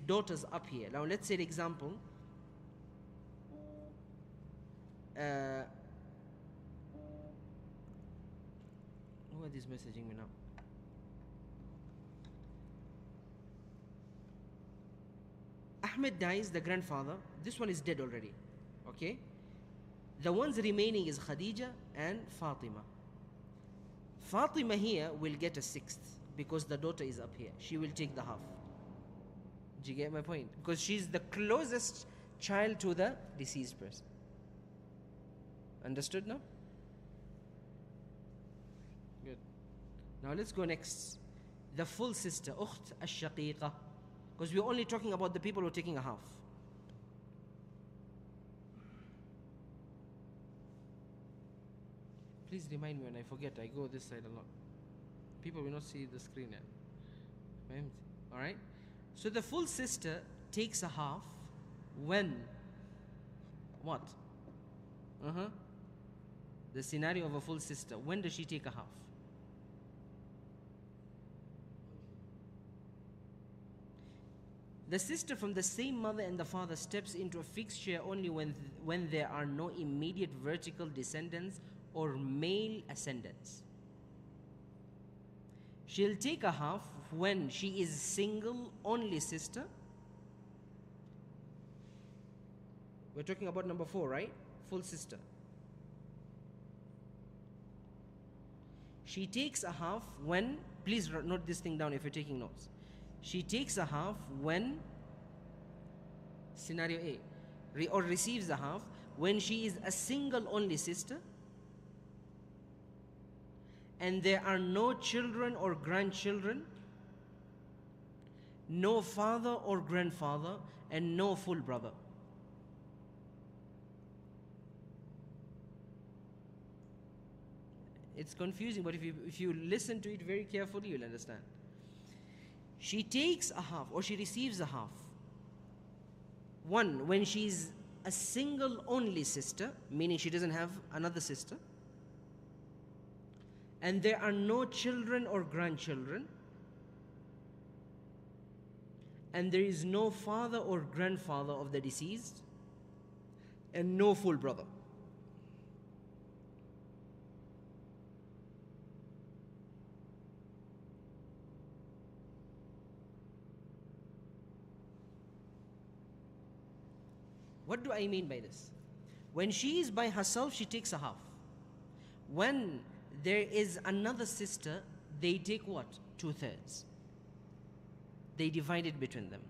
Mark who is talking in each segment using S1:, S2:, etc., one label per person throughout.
S1: daughters up here. Now let's say the example. Who are these messaging me now? Ahmed dies, the grandfather. This one is dead already. Okay? The ones remaining is Khadija and Fatima. Fatima here will get a sixth because the daughter is up here. She will take the half. Do you get my point? Because she's the closest child to the deceased person. Understood now? Good. Now let's go next. The full sister, Ukht al-Shaqiqa. Because we're only talking about the people who are taking a half. Please remind me when I forget. I go this side a lot. People will not see the screen yet. Alright? So the full sister takes a half when? What? The scenario of a full sister. When does she take a half? The sister from the same mother and the father steps into a fixed share only when there are no immediate vertical descendants or male ascendants. She'll take a half when she is single only sister. We're talking about number 4, right? Full sister. She takes a half when, please note this thing down if you're taking notes. She takes a half when, scenario A, or receives a half when she is a single only sister and there are no children or grandchildren, no father or grandfather, and no full brother. It's confusing, but if you listen to it very carefully, you'll understand. She takes a half or she receives a half. One, when she's a single only sister, meaning she doesn't have another sister, and there are no children or grandchildren, and there is no father or grandfather of the deceased, and no full brother. What do I mean by this? When she is by herself, she takes a half. When there is another sister, they take what? 2/3. They divide it between them.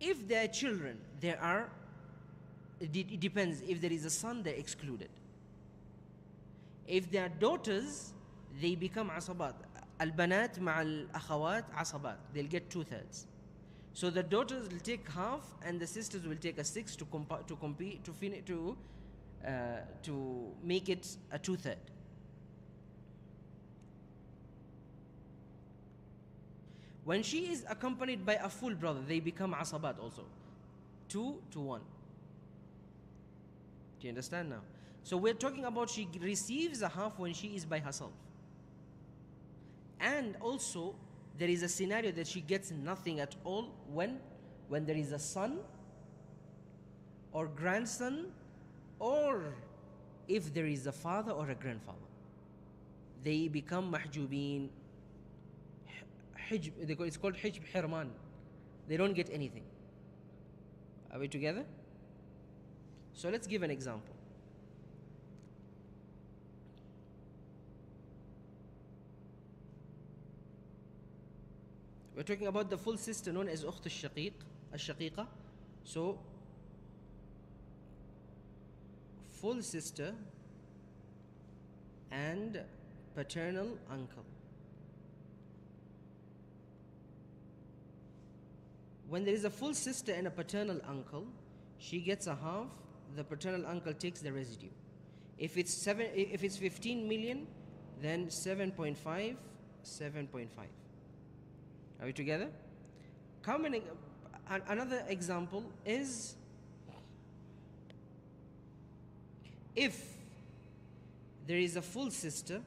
S1: If there are children, it depends. If there is a son, they're excluded. If there are daughters, they become asabat. Al-banat ma'al akhawat asabat. They'll get 2/3. So the daughters will take half and the sisters will take a 6 to make it a 2/3. When she is accompanied by a full brother, they become asabat also. 2-1. Do you understand now? So we're talking about she receives a half when she is by herself. And also there is a scenario that she gets nothing at all when there is a son or grandson, or if there is a father or a grandfather. They become mahjubeen. It's called hijb hirman. They don't get anything. Are we together? So let's give an example. We're talking about the full sister known as Ukht al-Shaqiqa. So, full sister and paternal uncle. When there is a full sister and a paternal uncle, she gets a half, the paternal uncle takes the residue. If it's 15 million, then 7.5, 7.5. Are we together? Another example is if there is a full sister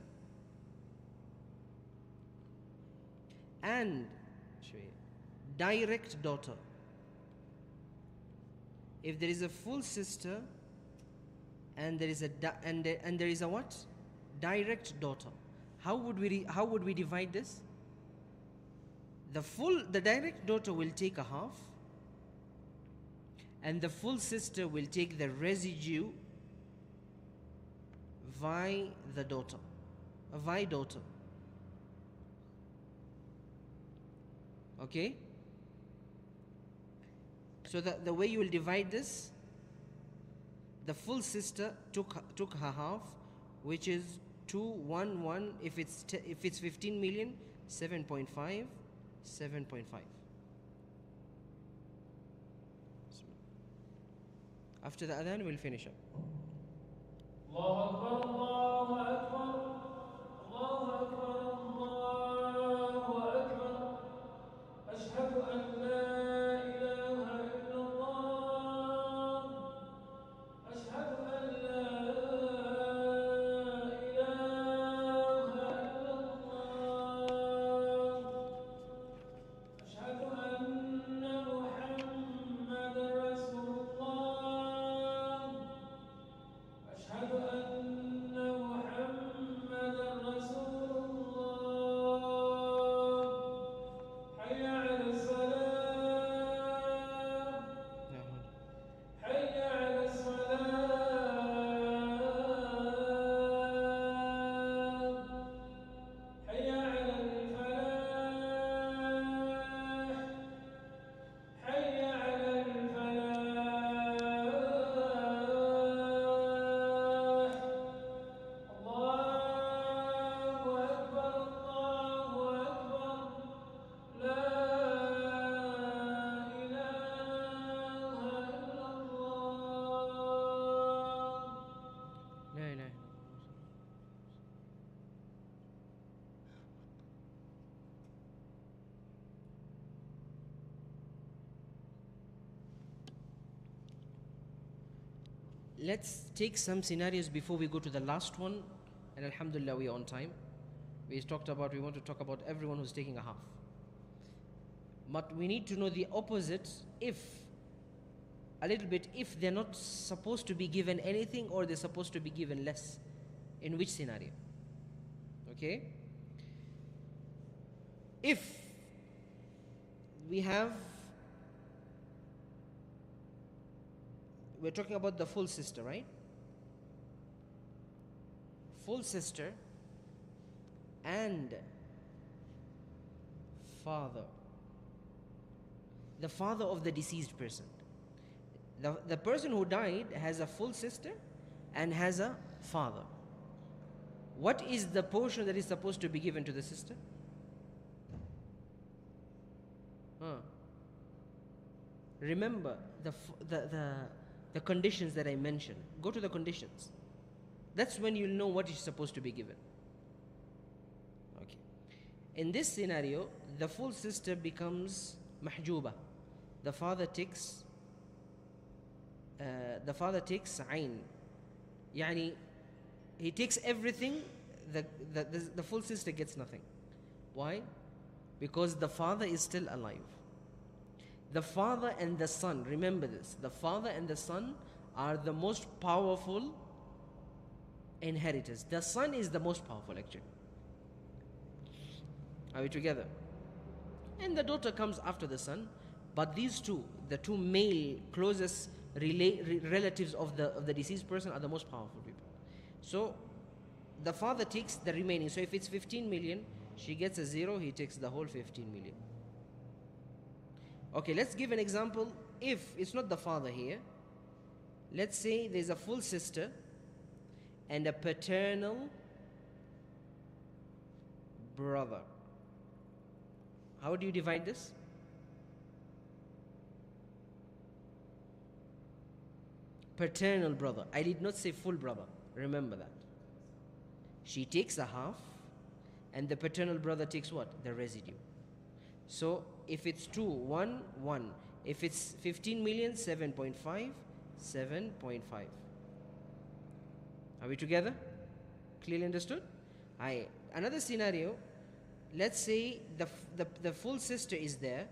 S1: and direct daughter. If there is a full sister and there is a and there is a what? Direct daughter. How would we divide this? The direct daughter will take a half, and the full sister will take the residue by daughter. Okay? So the way you will divide this, the full sister took her half, which is 211. If it's 15 million, 7.5, 7.5. After the adhan, we'll finish up.
S2: Allahu Akbar, Allahu Akbar, Allahu Akbar, Allahu Akbar. Ashhadu an la ilaha illallah. Ashhadu an la ilaha illallah. Ashhadu anna Muhammadan Rasulullah. Ashhadu anna Muhammadan Rasulullah. Hayya 'ala as-salah. Hayya 'ala as-salah. Hayya 'ala al-falah. Hayya 'ala al-falah. Allahu Akbar, Allahu Akbar. La ilaha illallah.
S1: La ilaha illallah. Let's take some scenarios before we go to the last one, and alhamdulillah we are on time. We want to talk about everyone who's taking a half. But we need to know the opposite, if they're not supposed to be given anything or they're supposed to be given less. In which scenario? Okay? If we're talking about the full sister, right? Full sister and father. The father of the deceased person. The person who died has a full sister and has a father. What is the portion that is supposed to be given to the sister? Remember the conditions that I mentioned. Go to the conditions. That's when you'll know what is supposed to be given. Okay. In this scenario, the full sister becomes mahjuba. The father takes ayn. Yani, he takes everything, the full sister gets nothing. Why? Because the father is still alive. The father and the son, remember this, the father and the son are the most powerful inheritors. The son is the most powerful actually. Are we together? And the daughter comes after the son, but these two, the two male closest relatives of the deceased person are the most powerful people. So the father takes the remaining. So if it's 15 million, she gets a 0, he takes the whole 15 million. Okay, let's give an example. If it's not the father here, let's say there's a full sister and a paternal brother. How do you divide this? Paternal brother. I did not say full brother. Remember that. She takes a half and the paternal brother takes what? The residue. So if it's 2, 1, 1. If it's 15 million, 7.5, 7.5. Are we together? Clearly understood? Another scenario, let's say the full sister is there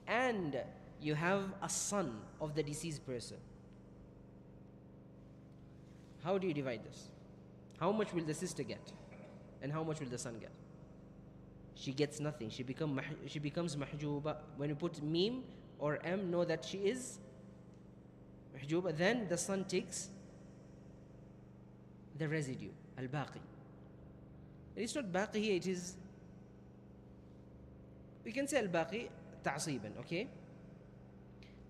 S1: and you have a son of the deceased person. How do you divide this? How much will the sister get? And how much will the son get? She gets nothing. She becomes mahjuba. When you put mim or m, know that she is mahjuba. Then the son takes the residue, al-baqi. It's not baqi here, it is, we can say al-baqi ta'siban, okay?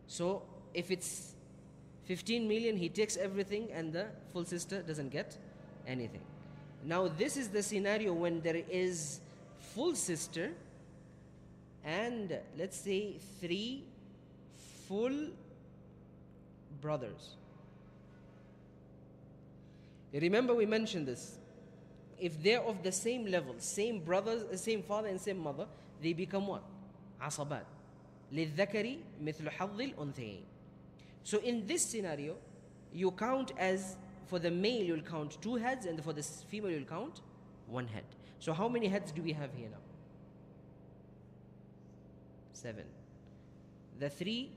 S1: So if it's 15 million, he takes everything and the full sister doesn't get anything. Now this is the scenario when there is full sister and let's say 3 full brothers. Remember we mentioned this. If they're of the same level, same brothers, same father and same mother, they become what? Asabat. لِلذَّكَرِ مِثْلُ حَظِّ الْأُنْثَيَيْنِ. So in this scenario, you count as, for the male you'll count 2 heads and for the female you'll count 1 head. So how many heads do we have here now? 7. The 3,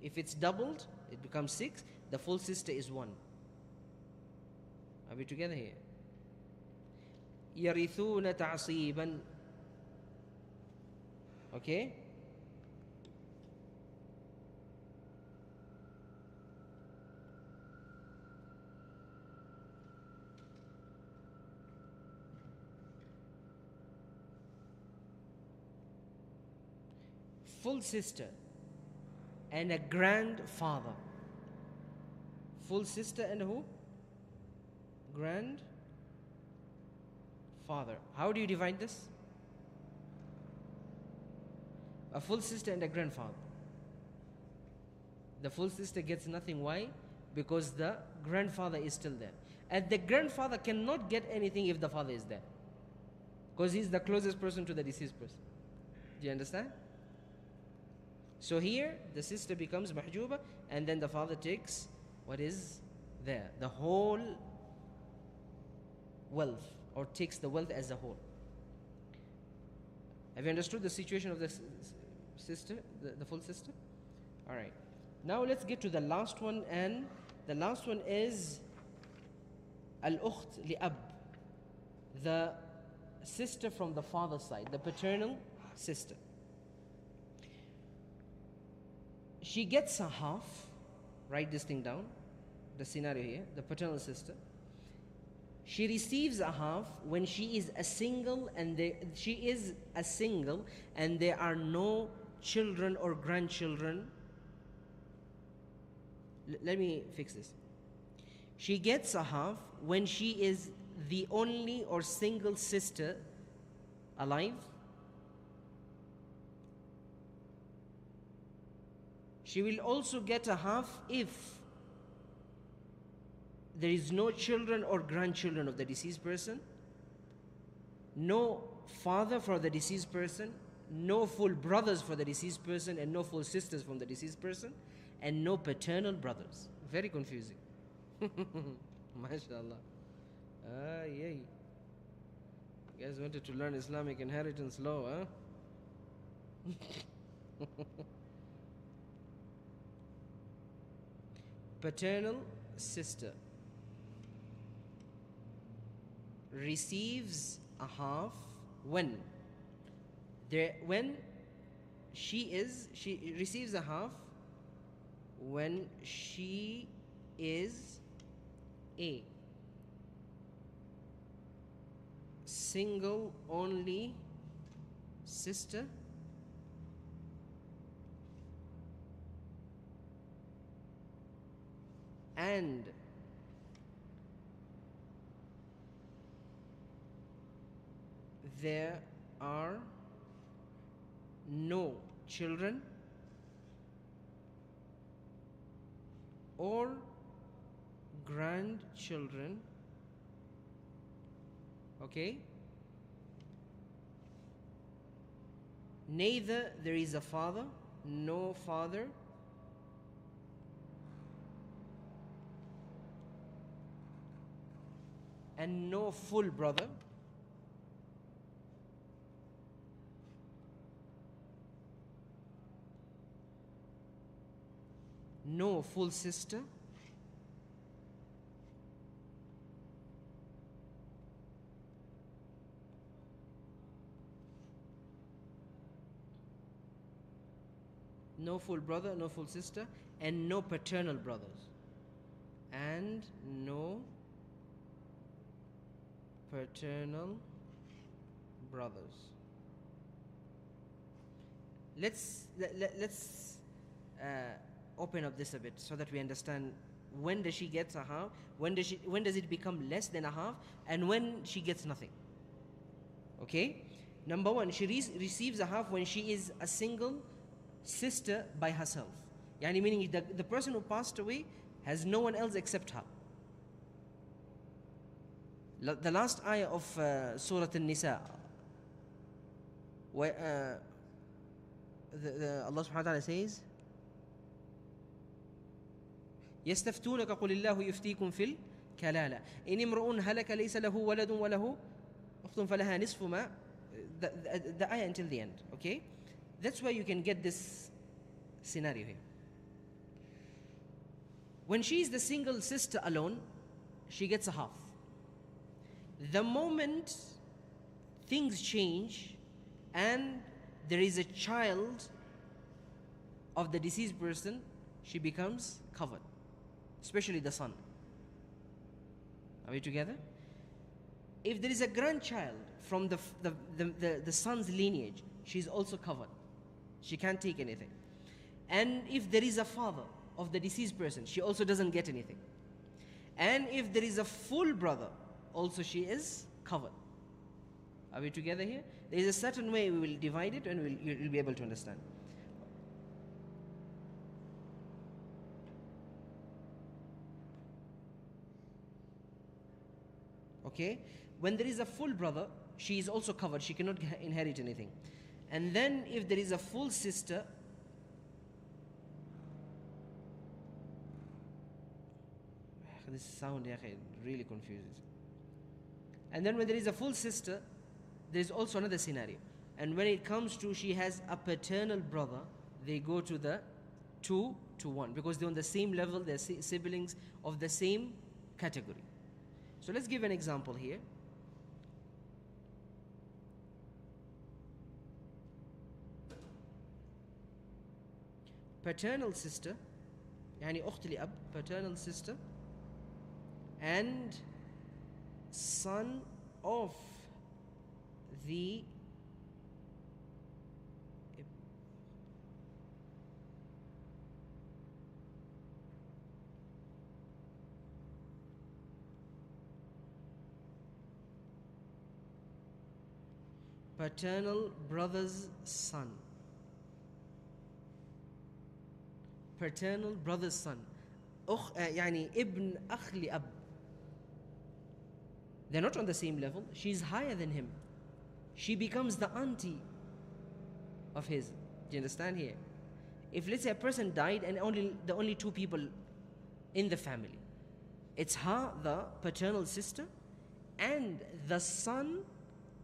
S1: if it's doubled, it becomes 6. The full sister is 1. Are we together here? يَرِثُونَ تَعْصِيبًا. Okay? Full sister and a grandfather. Full sister and who? Grandfather. How do you divide this? A full sister and a grandfather. The full sister gets nothing. Why? Because the grandfather is still there. And the grandfather cannot get anything if the father is there, because he's the closest person to the deceased person. Do you understand? So here the sister becomes mahjuba and then the father takes what is there, the whole wealth, or takes the wealth as a whole. Have you understood the situation of the sister, the full sister? Alright. Now let's get to the last one, and the last one is al-ukht li-ab, the sister from the father's side, the paternal sister. She gets a half. Write this thing down, the scenario here, the paternal sister. She receives a half when she is a single and there are no children or grandchildren. Let me fix this. She gets a half when she is the only or single sister alive. She will also get a half if there is no children or grandchildren of the deceased person, no father for the deceased person, no full brothers for the deceased person, and no full sisters from the deceased person, and no paternal brothers. Very confusing. MashaAllah. Yay. You guys wanted to learn Islamic inheritance law, huh? Paternal sister receives a half when she receives a half when she is a single only sister and there are no children or grandchildren, okay? Neither there is a father, no father, and no full brother, no full sister, no full brother, no full sister, and no paternal brothers. And no paternal brothers. Let's open up this a bit so that we understand when does she get a half, when does it become less than a half, and when she gets nothing. Okay? Number one, she receives a half when she is a single sister by herself. Yani meaning the person who passed away has no one else except her. The last ayah of Surah An-Nisa, where Allah subhanahu wa ta'ala says, يستفتونك قل الله يفتيكم في الكلالة إن امرؤ هلك ليس له ولد وله أخت فلها نصف ما, the ayah until the end. Okay, that's where you can get this scenario here. When she is the single sister alone, she gets a half. The moment things change and there is a child of the deceased person, she becomes covered, especially the son. Are we together? If there is a grandchild from the son's lineage, she's also covered. She can't take anything. And if there is a father of the deceased person, she also doesn't get anything. And if there is a full brother, also she is covered. Are we together here? There is a certain way we will divide it, and you'll be able to understand. Okay? When there is a full brother, she is also covered. She cannot inherit anything. And then if there is a full sister, this sound really confuses. And then when there is a full sister, there is also another scenario. And when it comes to she has a paternal brother, they go to the 2 to 1 because they're on the same level, they're siblings of the same category. So let's give an example here. Paternal sister, يعني أخت لأب, paternal sister, and son of the paternal brother's son. Paternal brother's son. يعني ابن أخ لأب. They're not on the same level. She's higher than him. She becomes the auntie of his. Do you understand here? If let's say a person died and the only 2 people in the family, it's her, the paternal sister, and the son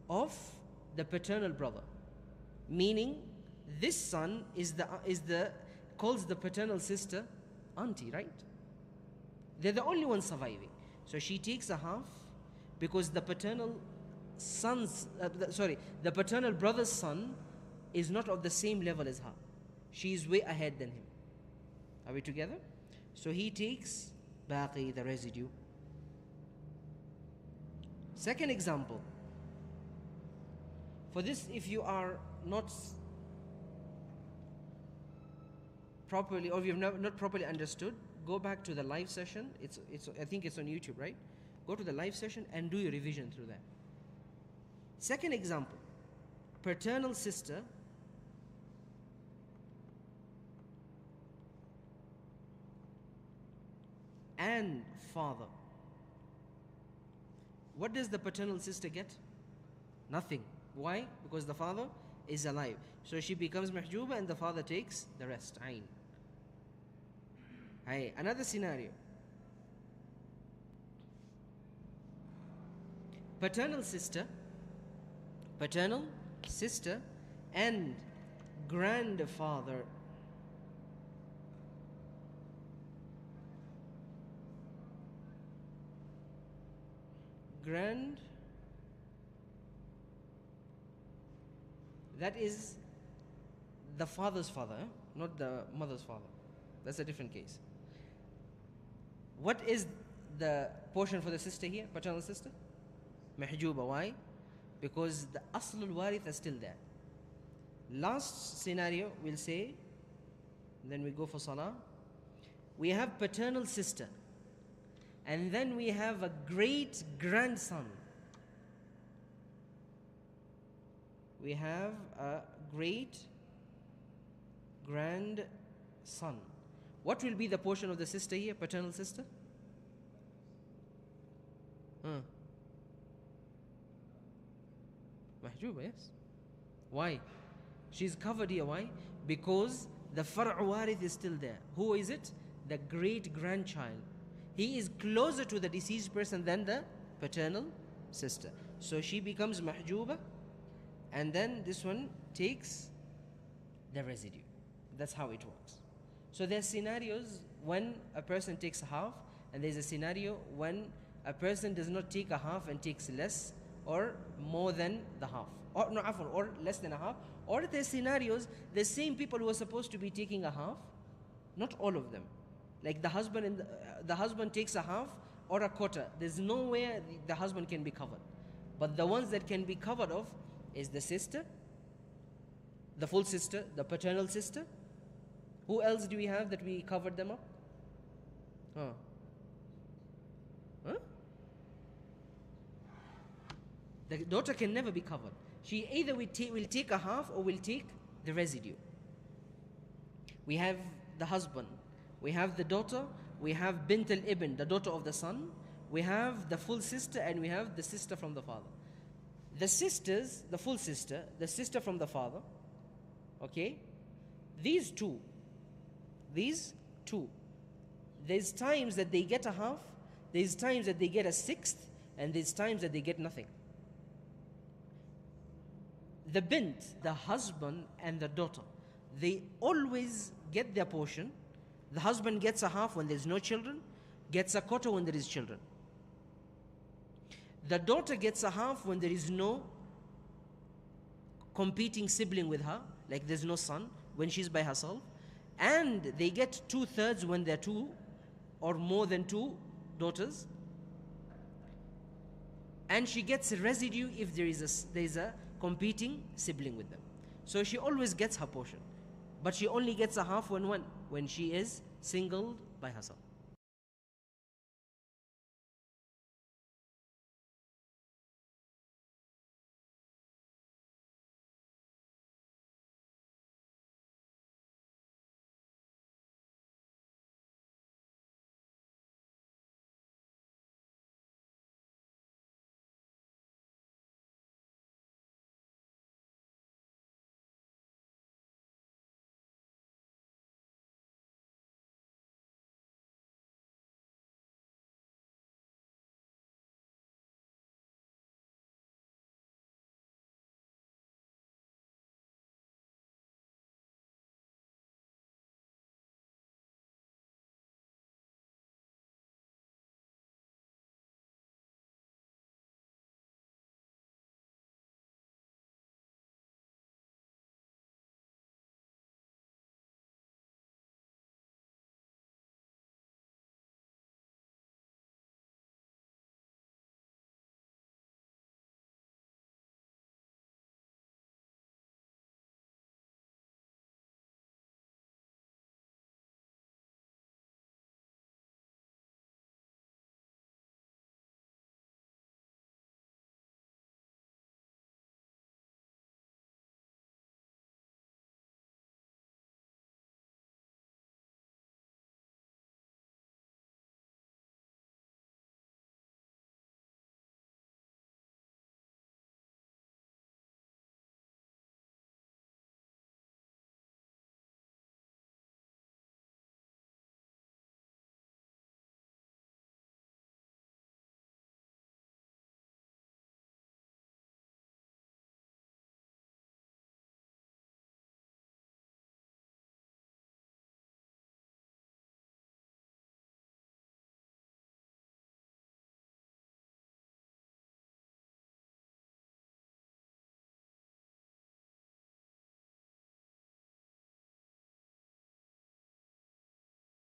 S1: of the paternal brother. Meaning, this son calls the paternal sister auntie, right? They're the only ones surviving. So she takes a half because the paternal the paternal brother's son is not of the same level as her. She is way ahead than him. Are we together? So he takes baqi, the residue. Second example. For this, if you are not properly, or if you have not properly understood, go back to the live session. I think it's on YouTube, right? Go to the live session and do your revision through that. Second example, paternal sister and father. What does the paternal sister get? Nothing. Why? Because the father is alive. So she becomes mahjuba and the father takes the rest. Ayn. Hey, another scenario. Paternal sister and grandfather grand, that is the father's father, not the mother's father. That's a different case. What is the portion for the sister here, paternal sister? Mahjuba. Why? Because the aslul warith is still there. Last scenario we'll say, then we go for salah. We have paternal sister, and then we have a great grandson. We have a great grandson. What will be the portion of the sister here, paternal sister? Mahjuba, yes. Why? She's covered here. Why? Because the far'u warith is still there. Who is it? The great grandchild. He is closer to the deceased person than the paternal sister. So she becomes mahjuba, and then this one takes the residue. That's how it works. So there's scenarios when a person takes a half, and there's a scenario when a person does not take a half and takes less or more than the half, or no, or less than a half. Or there's scenarios, the same people who are supposed to be taking a half, not all of them. Like the husband and the husband takes a half or a quarter. There's no way the husband can be covered. But the ones that can be covered of is the sister, the full sister, the paternal sister. Who else do we have that we covered them up? Huh? The daughter can never be covered. She either will take a half or will take the residue. We have the husband, we have the daughter, we have bint al-ibn, the daughter of the son, we have the full sister, and we have the sister from the father. The sisters, the full sister, the sister from the father, okay? These two, there's times that they get a half, there's times that they get a sixth, and there's times that they get nothing. The bint, the husband and the daughter, they always get their portion. The husband gets a half when there's no children, gets a quarter when there is children. The daughter gets a half when there is no competing sibling with her, like there's no son, when she's by herself. And they get 2/3 when there are two or more than two daughters. And she gets a residue if there is a competing sibling with them. So she always gets her portion. But she only gets a half when she is singled by herself.